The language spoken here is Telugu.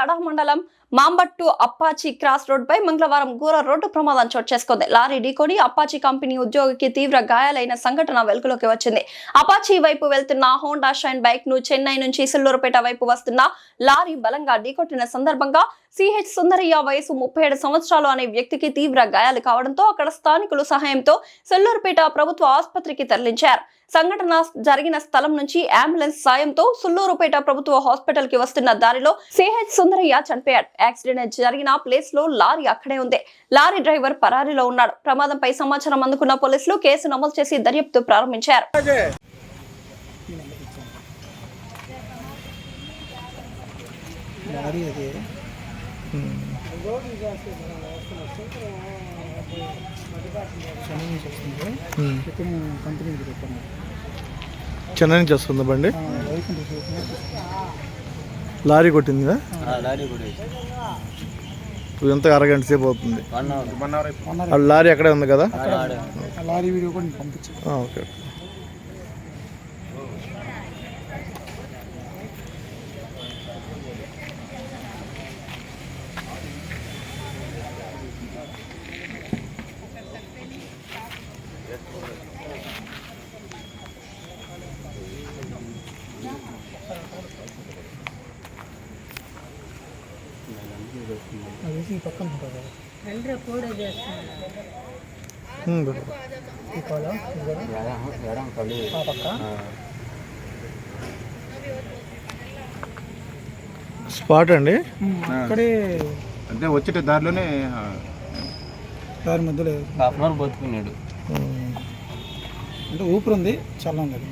కడహ మండలం మాంబట్టు అప్పాచి క్రాస్ రోడ్ పై మంగళవారం ఘోర రోడ్డు ప్రమాదం చోటు చేసుకుంది. లారీ ఢీకొని అప్పాచి కంపెనీ ఉద్యోగికి తీవ్ర గాయాలైన సంఘటన వెలుగులోకి వచ్చింది. అపాచీ వైపు వెళ్తున్న హోండా షైన్ బైక్ ను చెన్నై నుంచి సిల్లూరుపేట వైపు వస్తున్న లారీ బలంగా ఢీకొట్టిన సందర్భంగా సిహెచ్ సుందరయ్య వయసు 37 సంవత్సరాలు అనే వ్యక్తికి తీవ్ర గాయాలు కావడంతో అక్కడ స్థానికుల సహాయంతో సిల్లూరుపేట ప్రభుత్వ ఆసుపత్రికి తరలించారు. సంఘటన జరిగిన స్థలం నుంచి అంబులెన్స్ సాయంతో సుల్లూరుపేట ప్రభుత్వ హాస్పిటల్ కి వస్తున్న దారిలో సిహెచ్ సుందరయ్య చనిపోయాడు. యాక్సిడెంట్ జరిగిన ప్లేస్ లో లారీ అక్కడే ఉంది. లారీ డ్రైవర్ పరారీలో ఉన్నాడు. ప్రమాదంపై సమాచారం అందుకున్న పోలీసులు కేసు నమోదు చేసి దర్యాప్తు ప్రారంభించారు. చెన్నై నుంచి వస్తుంది బండి. లారీ కొట్టింది కదా? ఎంత అరగంట సేపు అవుతుంది. లారీ అక్కడే ఉంది కదా? లారీ వీడియో కూడా పంపించాను. ఓకే. పక్కన ఉంటుంది. స్పాట్ అండి అక్కడే అంటే వచ్చే దారిలోనే దారి మధ్యలో హాఫ్ అన్ అవర్ బతుకున్నాడు. అంటే ఊపిరి ఉంది, చల్లం లేదు.